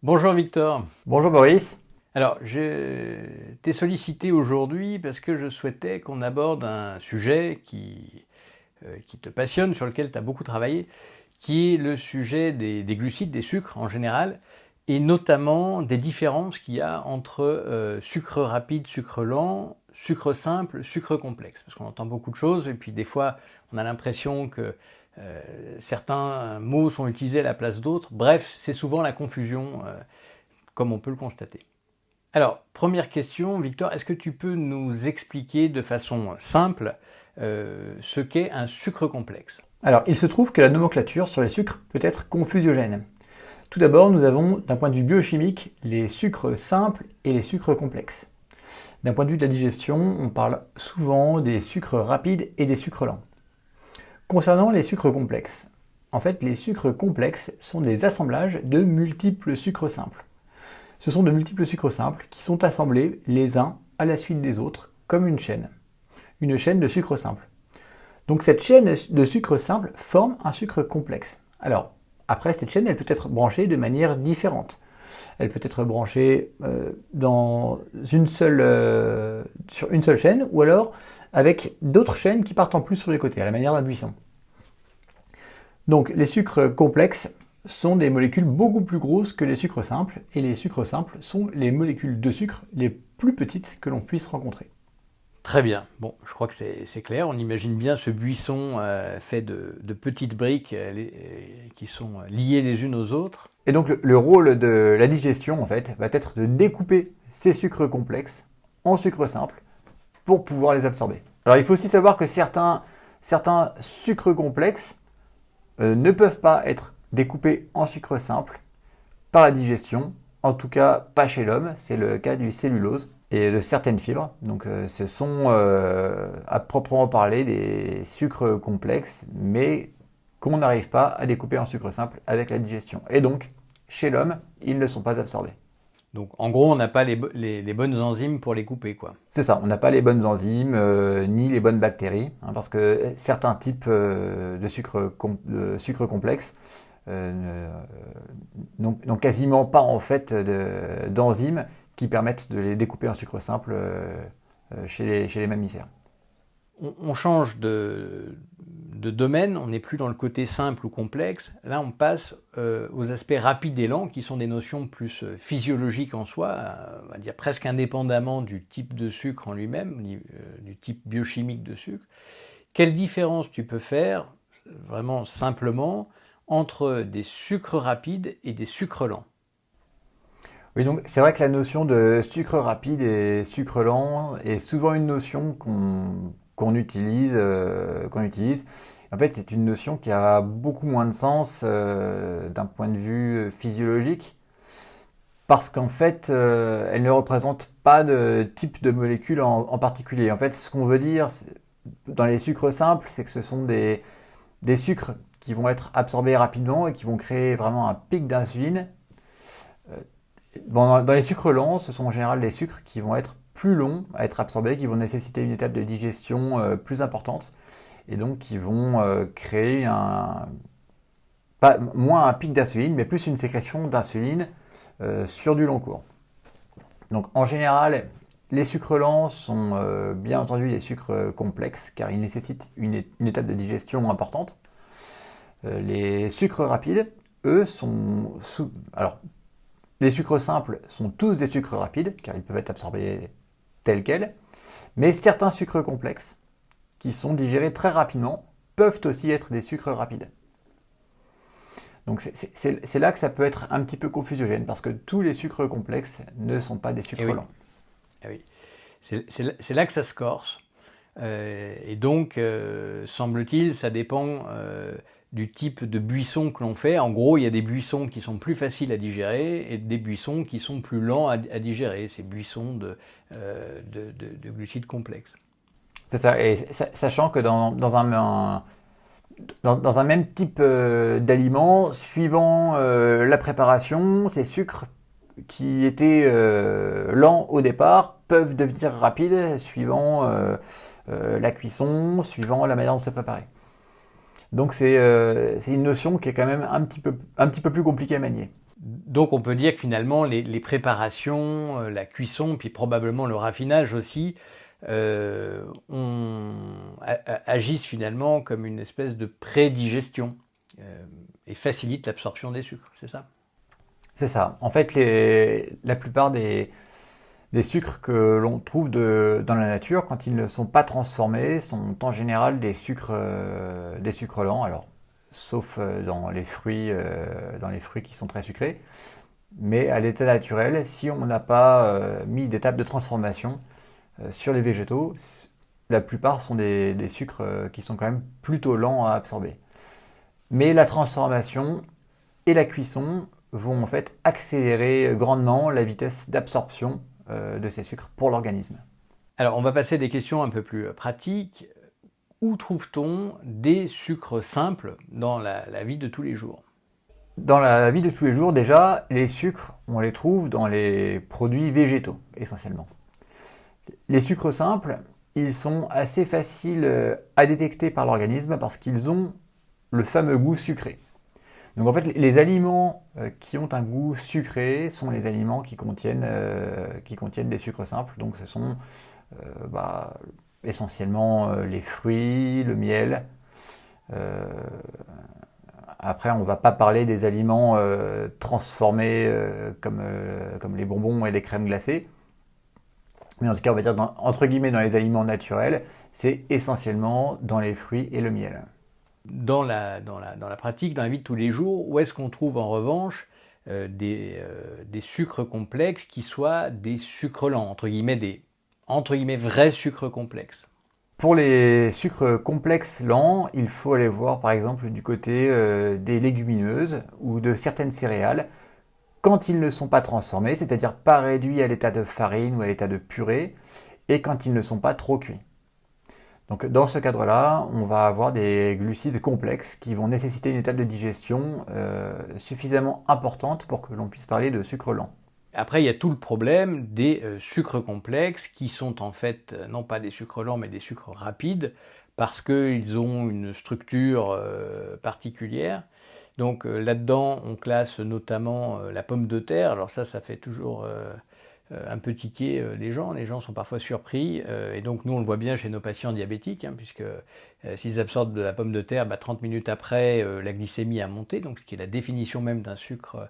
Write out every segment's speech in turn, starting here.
Bonjour Victor. Bonjour Boris. Alors, je t'ai sollicité aujourd'hui parce que je souhaitais qu'on aborde un sujet qui te passionne, sur lequel tu as beaucoup travaillé, qui est le sujet des glucides, des sucres en général, et notamment des différences qu'il y a entre sucre rapide, sucre lent, sucre simple, sucre complexe. Parce qu'on entend beaucoup de choses, et puis des fois, on a l'impression que certains mots sont utilisés à la place d'autres. Bref, c'est souvent la confusion, comme on peut le constater. Alors, première question, Victor, est-ce que tu peux nous expliquer de façon simple ce qu'est un sucre complexe? Alors, il se trouve que la nomenclature sur les sucres peut être confusiogène. Tout d'abord, nous avons, d'un point de vue biochimique, les sucres simples et les sucres complexes. D'un point de vue de la digestion, on parle souvent des sucres rapides et des sucres lents. Concernant les sucres complexes, en fait, les sucres complexes sont des assemblages de multiples sucres simples. Ce sont de multiples sucres simples qui sont assemblés les uns à la suite des autres, comme une chaîne de sucres simples. Donc cette chaîne de sucres simples forme un sucre complexe. Alors, après, cette chaîne, elle peut être branchée de manière différente. Elle peut être branchée sur une seule chaîne, ou alors avec d'autres chaînes qui partent en plus sur les côtés, à la manière d'un buisson. Donc les sucres complexes sont des molécules beaucoup plus grosses que les sucres simples, et les sucres simples sont les molécules de sucre les plus petites que l'on puisse rencontrer. Très bien. Bon, je crois que c'est clair. On imagine bien ce buisson fait de petites briques qui sont liées les unes aux autres. Et donc le rôle de la digestion, en fait, va être de découper ces sucres complexes en sucres simples pour pouvoir les absorber. Alors il faut aussi savoir que certains sucres complexes ne peuvent pas être découpés en sucres simples par la digestion, en tout cas pas chez l'homme, c'est le cas du cellulose et de certaines fibres. Donc ce sont à proprement parler des sucres complexes, mais qu'on n'arrive pas à découper en sucre simple avec la digestion. Et donc, chez l'homme, ils ne sont pas absorbés. Donc, en gros, on n'a pas les bonnes enzymes pour les couper, quoi. C'est ça, on n'a pas les bonnes enzymes ni les bonnes bactéries, hein, parce que certains types de sucres complexes n'ont quasiment pas en fait d'enzymes qui permettent de les découper en sucre simple chez les mammifères. On change de domaine, on n'est plus dans le côté simple ou complexe. Là, on passe aux aspects rapides et lents, qui sont des notions plus physiologiques en soi, on va dire presque indépendamment du type de sucre en lui-même, du type biochimique de sucre. Quelle différence tu peux faire, vraiment simplement, entre des sucres rapides et des sucres lents? Oui, donc c'est vrai que la notion de sucre rapide et sucre lent est souvent une notion qu'on utilise. En fait, c'est une notion qui a beaucoup moins de sens d'un point de vue physiologique, parce qu'en fait, elle ne représente pas de type de molécule en particulier. En fait, ce qu'on veut dire dans les sucres simples, c'est que ce sont des sucres qui vont être absorbés rapidement et qui vont créer vraiment un pic d'insuline. Bon, dans les sucres lents, ce sont en général des sucres qui vont être plus longs à être absorbés, qui vont nécessiter une étape de digestion plus importante, et donc qui vont créer pas moins un pic d'insuline, mais plus une sécrétion d'insuline sur du long cours. Donc en général, les sucres lents sont bien entendu des sucres complexes, car ils nécessitent une étape de digestion importante. Les sucres rapides, eux, alors, les sucres simples sont tous des sucres rapides, car ils peuvent être absorbés tels quels, mais certains sucres complexes, qui sont digérés très rapidement, peuvent aussi être des sucres rapides. Donc c'est là que ça peut être un petit peu confusiogène, parce que tous les sucres complexes ne sont pas des Eh sucres oui, lents. eh oui. C'est là que ça se corse. Et donc, semble-t-il, ça dépend du type de buisson que l'on fait. En gros, il y a des buissons qui sont plus faciles à digérer et des buissons qui sont plus lents à digérer, ces buissons de glucides complexes. C'est ça, et sachant que dans un même type d'aliment, suivant la préparation, ces sucres qui étaient lents au départ peuvent devenir rapides suivant la cuisson, suivant la manière dont c'est préparé. Donc c'est une notion qui est quand même un petit peu plus compliquée à manier. Donc on peut dire que finalement les préparations, la cuisson, puis probablement le raffinage aussi, agissent finalement comme une espèce de prédigestion et facilitent l'absorption des sucres, c'est ça? C'est ça. En fait, la plupart des sucres que l'on trouve dans la nature, quand ils ne sont pas transformés, sont en général des sucres lents. Alors, sauf dans les fruits qui sont très sucrés. Mais à l'état naturel, si on n'a pas mis d'étape de transformation sur les végétaux, la plupart sont des sucres qui sont quand même plutôt lents à absorber. Mais la transformation et la cuisson vont en fait accélérer grandement la vitesse d'absorption de ces sucres pour l'organisme. Alors on va passer à des questions un peu plus pratiques. Où trouve-t-on des sucres simples dans la vie de tous les jours? Dans la vie de tous les jours, déjà, les sucres, on les trouve dans les produits végétaux, essentiellement. Les sucres simples, ils sont assez faciles à détecter par l'organisme parce qu'ils ont le fameux goût sucré. Donc en fait, les aliments qui ont un goût sucré sont les aliments qui contiennent des sucres simples. Donc ce sont essentiellement les fruits, le miel. Après, on ne va pas parler des aliments transformés comme les bonbons et les crèmes glacées. Mais en tout cas, on va dire entre guillemets dans les aliments naturels, c'est essentiellement dans les fruits et le miel. Dans la pratique, dans la vie de tous les jours, où est-ce qu'on trouve en revanche des sucres complexes qui soient des sucres lents, entre guillemets vrais sucres complexes? Pour les sucres complexes lents, il faut aller voir par exemple du côté des légumineuses ou de certaines céréales quand ils ne sont pas transformés, c'est-à-dire pas réduits à l'état de farine ou à l'état de purée, et quand ils ne sont pas trop cuits. Donc dans ce cadre-là, on va avoir des glucides complexes qui vont nécessiter une étape de digestion suffisamment importante pour que l'on puisse parler de sucre lent. Après, il y a tout le problème des sucres complexes qui sont en fait non pas des sucres lents mais des sucres rapides parce qu'ils ont une structure particulière. Donc là-dedans, on classe notamment la pomme de terre. Alors ça fait toujours un peu tiquer les gens. Les gens sont parfois surpris. Et donc nous, on le voit bien chez nos patients diabétiques, puisque s'ils absorbent de la pomme de terre, 30 minutes après, la glycémie a monté, donc ce qui est la définition même d'un sucre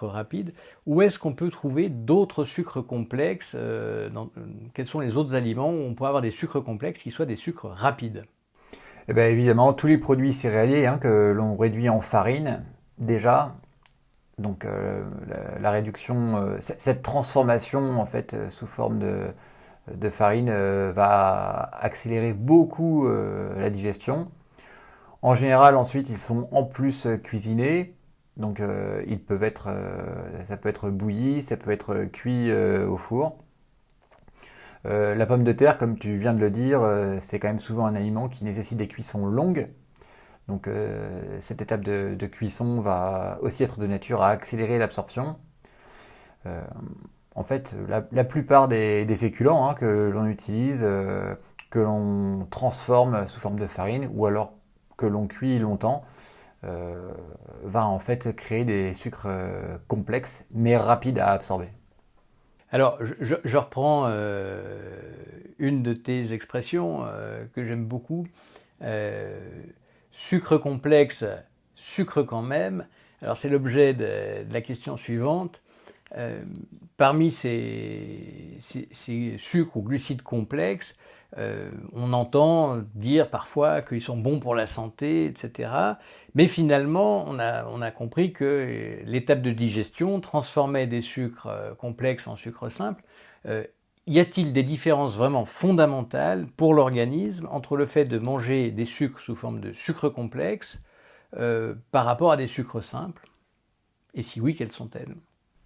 rapide. Où est-ce qu'on peut trouver d'autres sucres complexes quels sont les autres aliments où on pourrait avoir des sucres complexes qui soient des sucres rapides? Eh bien, évidemment, tous les produits céréaliers que l'on réduit en farine, déjà, donc la réduction, cette transformation en fait sous forme de farine va accélérer beaucoup la digestion. En général, ensuite, ils sont en plus cuisinés. Donc ça peut être bouilli, ça peut être cuit au four. La pomme de terre, comme tu viens de le dire, c'est quand même souvent un aliment qui nécessite des cuissons longues. Donc cette étape de cuisson va aussi être de nature à accélérer l'absorption. En fait, la plupart des féculents que l'on utilise, que l'on transforme sous forme de farine ou alors que l'on cuit longtemps, va en fait créer des sucres complexes mais rapides à absorber. Alors, je reprends une de tes expressions que j'aime beaucoup. Sucre complexe, sucre quand même. Alors, c'est l'objet de la question suivante. Parmi ces sucres ou glucides complexes, on entend dire parfois qu'ils sont bons pour la santé, etc. Mais finalement, on a compris que l'étape de digestion transformait des sucres complexes en sucres simples. Y a-t-il des différences vraiment fondamentales pour l'organisme entre le fait de manger des sucres sous forme de sucres complexes par rapport à des sucres simples? Et si oui, quelles sont-elles?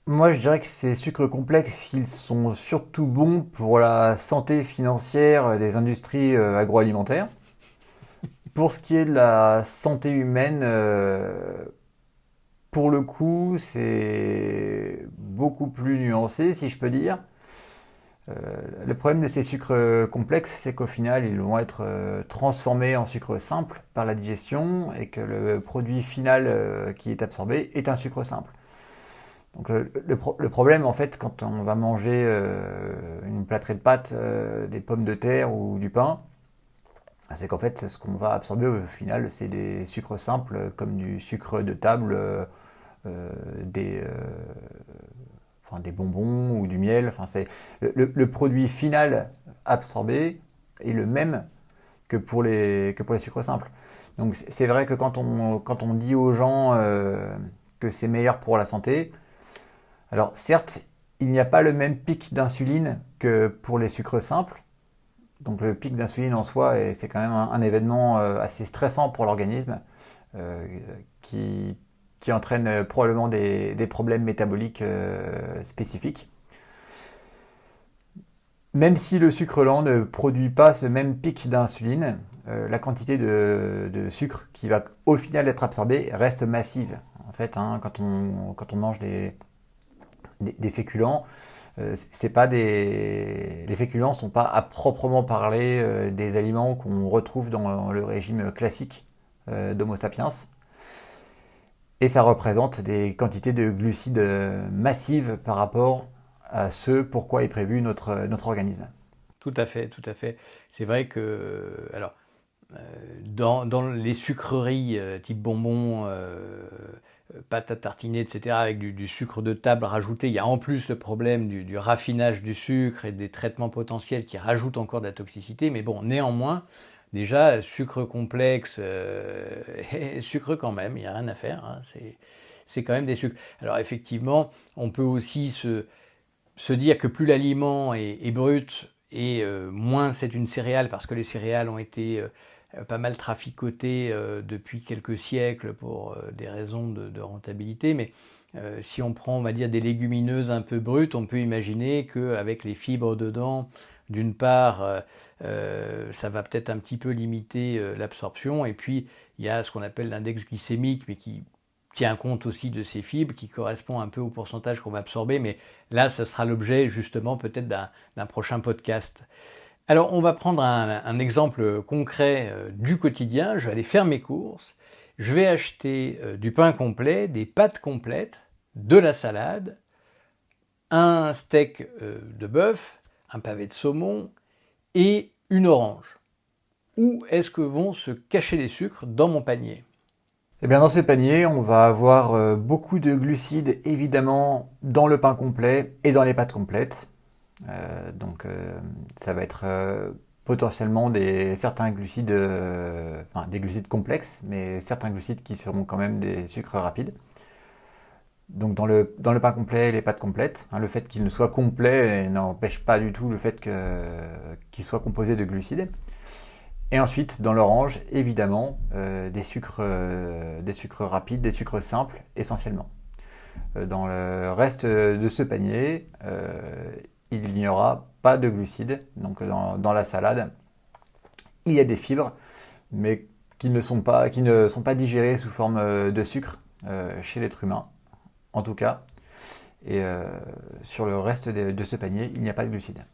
Moi, je dirais que ces sucres complexes, ils sont surtout bons pour la santé financière des industries agroalimentaires. Pour ce qui est de la santé humaine, pour le coup, c'est beaucoup plus nuancé, si je peux dire. Le problème de ces sucres complexes, c'est qu'au final, ils vont être transformés en sucre simple par la digestion et que le produit final qui est absorbé est un sucre simple. Donc le problème, en fait, quand on va manger une plâtrée de pâtes, des pommes de terre ou du pain, c'est qu'en fait, ce qu'on va absorber au final, c'est des sucres simples, comme du sucre de table, euh, des, euh, des bonbons ou du miel. Enfin, le produit final absorbé est le même que pour les sucres simples. Donc c'est vrai que quand on dit aux gens que c'est meilleur pour la santé, alors certes, il n'y a pas le même pic d'insuline que pour les sucres simples. Donc le pic d'insuline en soi, c'est quand même un événement assez stressant pour l'organisme euh, qui, qui entraîne probablement des problèmes métaboliques spécifiques. Même si le sucre lent ne produit pas ce même pic d'insuline, la quantité de sucre qui va au final être absorbée reste massive. En fait, hein, quand on mange des féculents, les féculents ne sont pas à proprement parler des aliments qu'on retrouve dans le régime classique d'Homo sapiens. Et ça représente des quantités de glucides massives par rapport à ce pourquoi est prévu notre organisme. Tout à fait, tout à fait. C'est vrai que, alors, dans les sucreries type bonbons, pâte à tartiner, etc., avec du sucre de table rajouté, il y a en plus le problème du raffinage du sucre et des traitements potentiels qui rajoutent encore de la toxicité. Mais bon, néanmoins, déjà, sucre complexe, sucre quand même, il n'y a rien à faire, hein, c'est quand même des sucres. Alors effectivement, on peut aussi se dire que plus l'aliment est brut et moins c'est une céréale, parce que les céréales ont été pas mal traficotées depuis quelques siècles pour des raisons de rentabilité. Mais si on prend, on va dire, des légumineuses un peu brutes, on peut imaginer qu'avec les fibres dedans, d'une part, ça va peut-être un petit peu limiter l'absorption. Et puis, il y a ce qu'on appelle l'index glycémique, mais qui tient compte aussi de ces fibres, qui correspond un peu au pourcentage qu'on va absorber. Mais là, ce sera l'objet justement peut-être d'un prochain podcast. Alors, on va prendre un exemple concret du quotidien. Je vais aller faire mes courses. Je vais acheter du pain complet, des pâtes complètes, de la salade, un steak de bœuf, un pavé de saumon et une orange. Où est-ce que vont se cacher les sucres dans mon panier ? Eh bien, dans ce panier, on va avoir beaucoup de glucides, évidemment, dans le pain complet et dans les pâtes complètes. Ça va être potentiellement certains glucides, des glucides complexes, mais certains glucides qui seront quand même des sucres rapides. Donc dans le pain complet et les pâtes complètes, hein, le fait qu'il ne soit complet n'empêche pas du tout le fait qu'il soit composé de glucides. Et ensuite, dans l'orange, évidemment, des sucres rapides, des sucres simples essentiellement. Dans le reste de ce panier, il n'y aura pas de glucides. Donc dans la salade, il y a des fibres, mais qui ne sont pas digérées sous forme de sucre chez l'être humain, en tout cas. Et sur le reste de ce panier, il n'y a pas de glucides.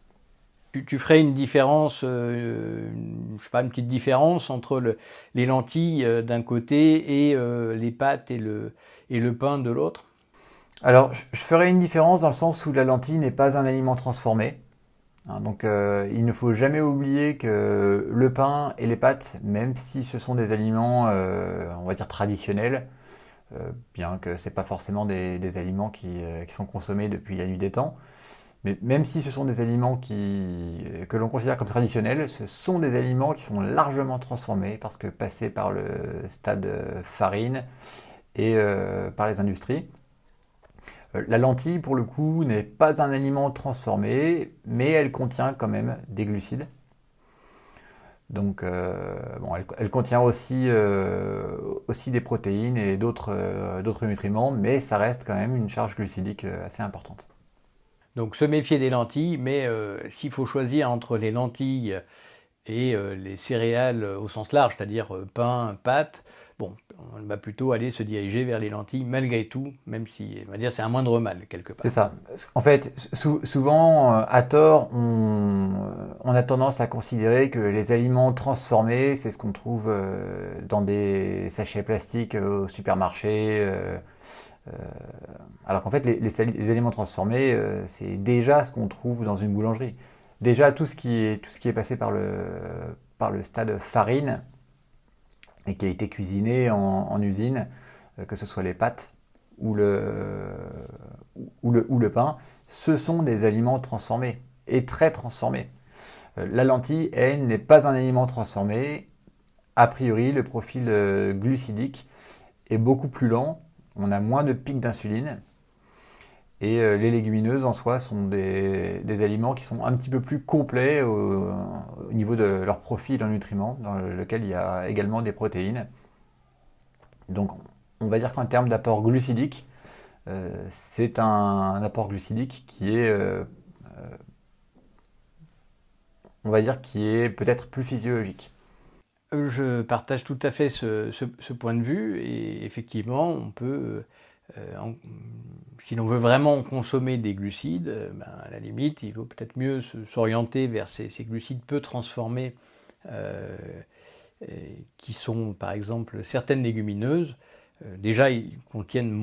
Tu ferais une différence, je sais pas, une petite différence entre les lentilles d'un côté et les pâtes et le pain de l'autre? Alors, je ferai une différence dans le sens où la lentille n'est pas un aliment transformé. Hein, donc, il ne faut jamais oublier que le pain et les pâtes, même si ce sont des aliments, on va dire traditionnels, bien que ce n'est pas forcément des aliments qui sont consommés depuis la nuit des temps, mais même si ce sont des aliments que l'on considère comme traditionnels, ce sont des aliments qui sont largement transformés parce que passés par le stade farine et par les industries. La lentille, pour le coup, n'est pas un aliment transformé, mais elle contient quand même des glucides. Donc, elle contient aussi des protéines et d'autres nutriments, mais ça reste quand même une charge glucidique assez importante. Donc se méfier des lentilles, mais s'il faut choisir entre les lentilles et les céréales au sens large, c'est-à-dire pain, pâtes, bon, on va plutôt aller se diriger vers les lentilles malgré tout, même si, on va dire, c'est un moindre mal quelque part. C'est ça. En fait, souvent, à tort, on a tendance à considérer que les aliments transformés, c'est ce qu'on trouve dans des sachets plastiques au supermarché, Alors qu'en fait, les aliments transformés, c'est déjà ce qu'on trouve dans une boulangerie. Déjà, tout ce qui est passé par le stade farine et qui a été cuisiné en usine, que ce soit les pâtes ou le pain, ce sont des aliments transformés et très transformés. La lentille, elle, n'est pas un aliment transformé. A priori, le profil glucidique est beaucoup plus lent. On a moins de pics d'insuline. Et les légumineuses en soi sont des aliments qui sont un petit peu plus complets au niveau de leur profil en nutriments, dans lequel il y a également des protéines. Donc on va dire qu'en termes d'apport glucidique, c'est un apport glucidique qui est, on va dire, qui est peut-être plus physiologique. Je partage tout à fait ce point de vue et effectivement, on peut, si l'on veut vraiment consommer des glucides, à la limite, il vaut peut-être mieux s'orienter vers ces glucides peu transformés qui sont par exemple certaines légumineuses. Déjà, ils contiennent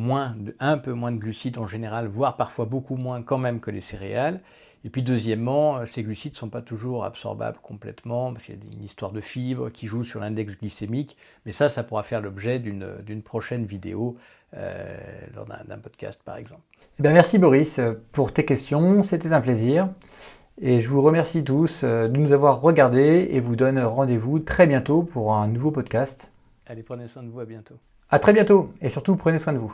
un peu moins de glucides en général, voire parfois beaucoup moins quand même que les céréales. Et puis deuxièmement, ces glucides ne sont pas toujours absorbables complètement, parce qu'il y a une histoire de fibres qui joue sur l'index glycémique, mais ça pourra faire l'objet d'une prochaine vidéo lors d'un podcast par exemple. Eh bien, merci Boris pour tes questions, c'était un plaisir. Et je vous remercie tous de nous avoir regardés et vous donne rendez-vous très bientôt pour un nouveau podcast. Allez, prenez soin de vous, à bientôt. À très bientôt et surtout prenez soin de vous.